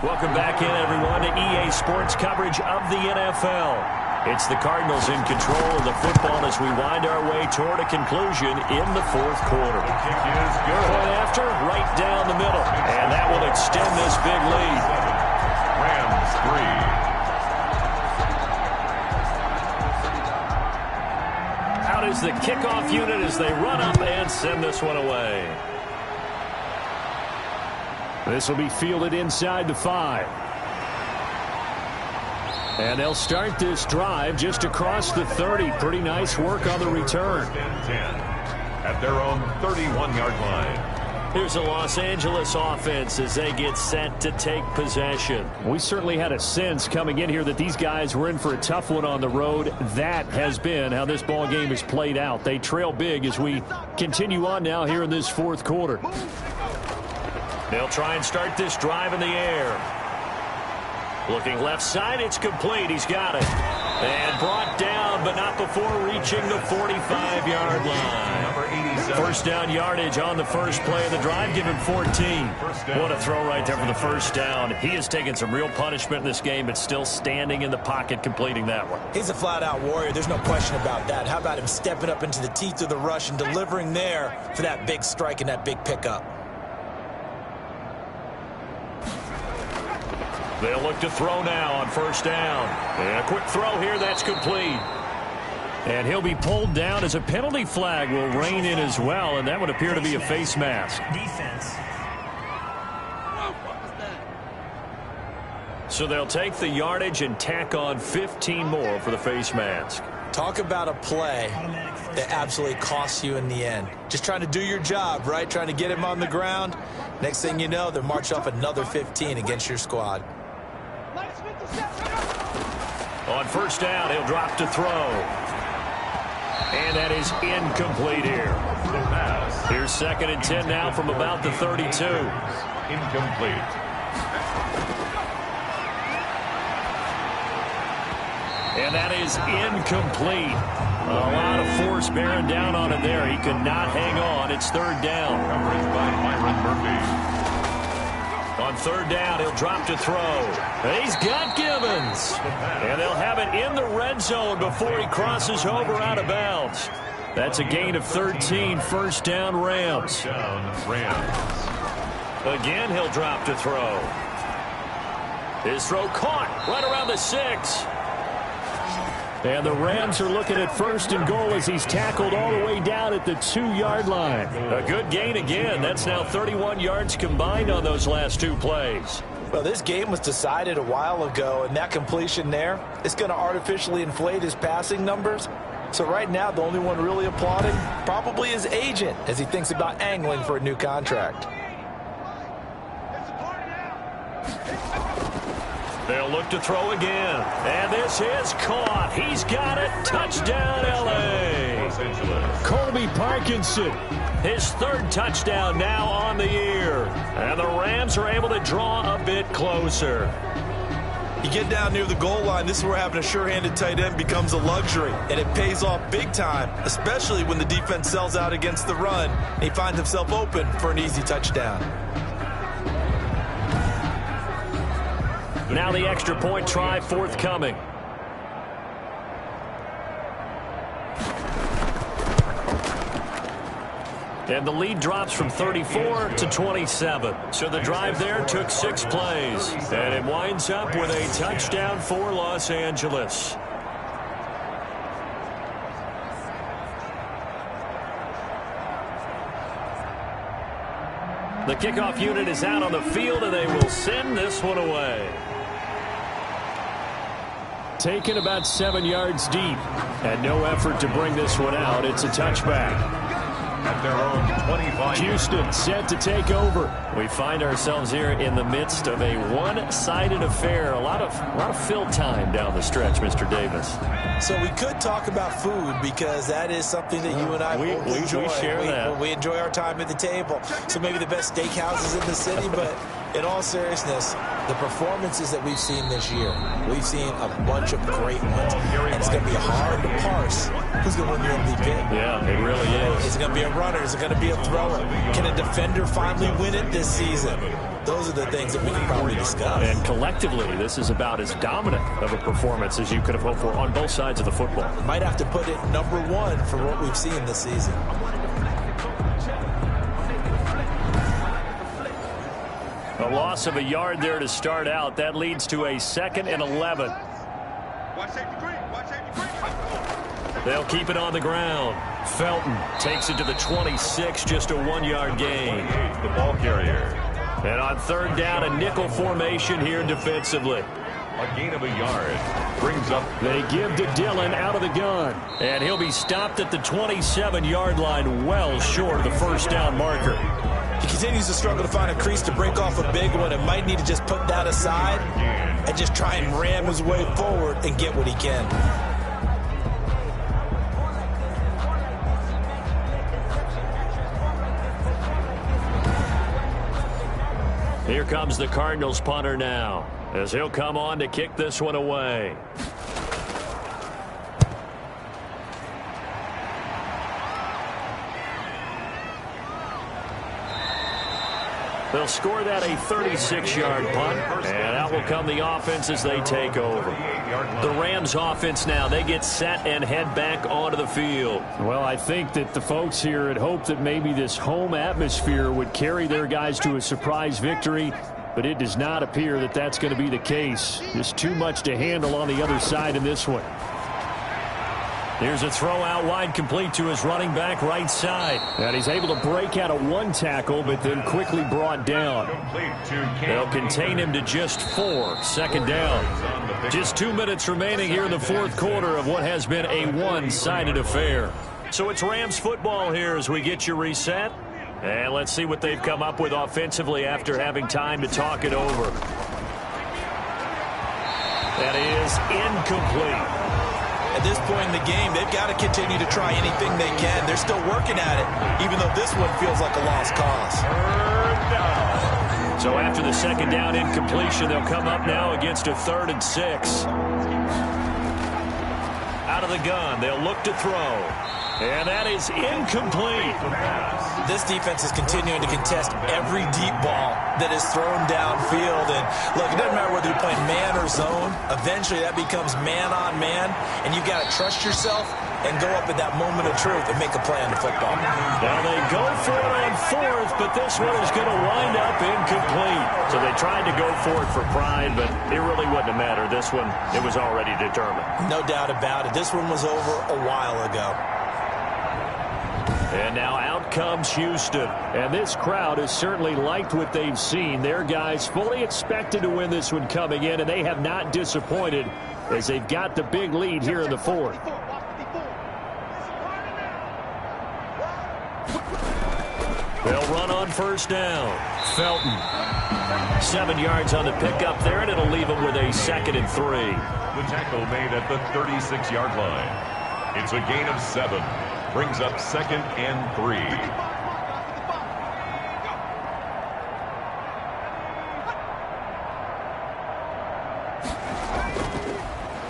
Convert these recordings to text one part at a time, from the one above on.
Welcome back in, everyone, to EA Sports coverage of the NFL. It's the Cardinals in control of the football as we wind our way toward a conclusion in the fourth quarter. The kick is good. Point after, right down the middle. And that will extend this big lead. Rams 3. Out is the kickoff unit as they run up and send this one away. This will be fielded inside the 5. And they'll start this drive just across the 30. Pretty nice work on the return. 10 at their own 31-yard line. Here's a Los Angeles offense as they get set to take possession. We certainly had a sense coming in here that these guys were in for a tough one on the road. That has been how this ball game has played out. They trail big as we continue on now here in this fourth quarter. They'll try and start this drive in the air. Looking left side, it's complete. He's got it. And brought down, but not before reaching the 45-yard line. Number 87. First down yardage on the first play of the drive. Give him 14. What a throw right there for the first down. He has taken some real punishment in this game, but still standing in the pocket, completing that one. He's a flat-out warrior. There's no question about that. How about him stepping up into the teeth of the rush and delivering there for that big strike and that big pickup? They'll look to throw now on first down. And a quick throw here, that's complete. And he'll be pulled down as a penalty flag will rein in as well, and that would appear to be a face mask. Defense. So they'll take the yardage and tack on 15 more for the face mask. Talk about a play that absolutely costs you in the end. Just trying to do your job, right? Trying to get him on the ground. Next thing you know, they're marching off another 15 against your squad. On first down, he'll drop to throw. And that is incomplete here. Here's 2nd and 10 now from about the 32. Incomplete. And that is incomplete. A lot of force bearing down on him there. He could not hang on. It's 3rd down. Coverage by Myron Murphy. On 3rd down, he'll drop to throw. And he's got Gibbons. And they'll have it in the red zone before he crosses over out of bounds. That's a gain of 13. First down, Rams. Again, he'll drop to throw. His throw caught right around the 6. And the Rams are looking at 1st and goal as he's tackled all the way down at the 2-yard line. A good gain again. That's now 31 yards combined on those last 2 plays. Well, this game was decided a while ago, and that completion there is going to artificially inflate his passing numbers. So right now, the only one really applauding probably his agent as he thinks about angling for a new contract. They'll look to throw again. And this is caught. He's got it. Touchdown, L.A. Colby Parkinson. His 3rd touchdown now on the year. And the Rams are able to draw a bit closer. You get down near the goal line, this is where having a sure-handed tight end becomes a luxury. And it pays off big time, especially when the defense sells out against the run. And he finds himself open for an easy touchdown. Now the extra point try forthcoming. And the lead drops from 34 to 27. So the drive there took 6 plays. And it winds up with a touchdown for Los Angeles. The kickoff unit is out on the field, and they will send this one away. Taken about 7 yards deep, and no effort to bring this one out. It's a touchback. At their own 25. Houston set to take over. We find ourselves here in the midst of a one-sided affair. A lot of fill time down the stretch, Mr. Davis. So we could talk about food because that is something that you and I both enjoy. We share that. We enjoy our time at the table. So maybe the best steakhouses in the city, but in all seriousness, The performances that we've seen this year, we've seen a bunch of great ones. And it's going to be hard to parse who's going to win the MVP. Yeah, it really is. Is it going to be a runner? Is it going to be a thrower? Can a defender finally win it this season? Those are the things that we can probably discuss. And collectively, this is about as dominant of a performance as you could have hoped for on both sides of the football. Might have to put it number one for what we've seen this season. A loss of a yard there to start out. That leads to a 2nd and 11. They'll keep it on the ground. Felton takes it to the 26, just a 1-yard gain. The ball carrier. And on 3rd down, a nickel formation here defensively. A gain of a yard. Brings up. They give to Dillon out of the gun. And he'll be stopped at the 27-yard line, well short of the first down marker. He continues to struggle to find a crease to break off a big one and might need to just put that aside and just try and ram his way forward and get what he can. Here comes the Cardinals punter now, as he'll come on to kick this one away. They'll score that a 36-yard punt, and out will come the offense as they take over. The Rams offense now, they get set and head back onto the field. Well, I think that the folks here had hoped that maybe this home atmosphere would carry their guys to a surprise victory, but it does not appear that that's going to be the case. Just too much to handle on the other side in this one. Here's a throw out wide, complete to his running back right side. And he's able to break out of 1 tackle, but then quickly brought down. They'll contain him to just 4. 2nd down. Just 2 minutes remaining here in the 4th quarter of what has been a one-sided affair. So it's Rams football here as we get you reset. And let's see what they've come up with offensively after having time to talk it over. That is incomplete. At this point in the game, they've got to continue to try anything they can. They're still working at it, even though this one feels like a lost cause. So after the 2nd down incompletion, they'll come up now against a 3rd and 6. Out of the gun, they'll look to throw. And that is incomplete. This defense is continuing to contest every deep ball that is thrown downfield. And look, it doesn't matter whether you're playing man or zone. Eventually that becomes man on man. And you've got to trust yourself and go up at that moment of truth and make a play on the football. Now they go for it on 4th, but this one is going to wind up incomplete. So they tried to go for it for pride, but it really wouldn't have mattered. This one, it was already determined. No doubt about it. This one was over a while ago. And now out comes Houston. And this crowd has certainly liked what they've seen. Their guys fully expected to win this one coming in, and they have not disappointed as they've got the big lead here in the 4th. They'll run on 1st down. Felton. 7 yards on the pickup there, and it'll leave them with a 2nd and 3. The tackle made at the 36-yard line. It's a gain of 7. Brings up 2nd and 3.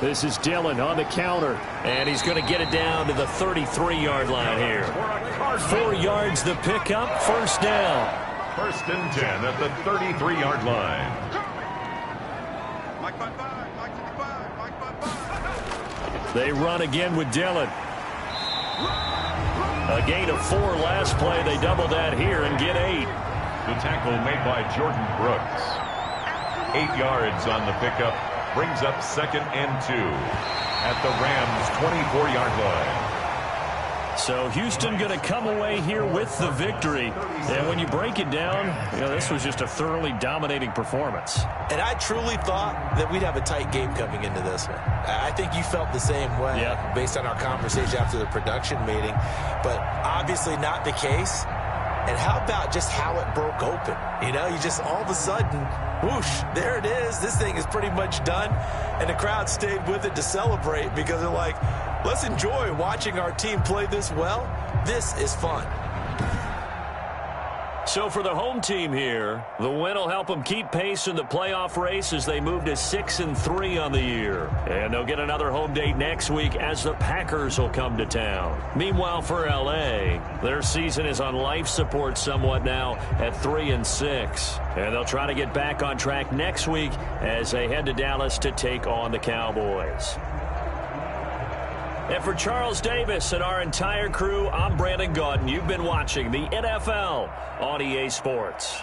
This is Dillon on the counter, and he's going to get it down to the 33-yard line here. 4 yards the pickup, 1st down. 1st and 10 at the 33-yard line. They run again with Dillon. A gain of 4 last play. They double that here and get 8. The tackle made by Jordan Brooks. 8 yards on the pickup. Brings up 2nd and 2 at the Rams' 24-yard line. So Houston going to come away here with the victory. And when you break it down, this was just a thoroughly dominating performance. And I truly thought that we'd have a tight game coming into this one. I think you felt the same way based on our conversation after the production meeting. But obviously not the case. And how about just how it broke open? You just all of a sudden, whoosh, there it is. This thing is pretty much done. And the crowd stayed with it to celebrate because they're like, let's enjoy watching our team play this well. This is fun. So for the home team here, the win will help them keep pace in the playoff race as they move to 6-3 on the year. And they'll get another home date next week as the Packers will come to town. Meanwhile, for L.A., their season is on life support somewhat now at 3-6. And they'll try to get back on track next week as they head to Dallas to take on the Cowboys. And for Charles Davis and our entire crew, I'm Brandon Gaudin. You've been watching the NFL on EA Sports.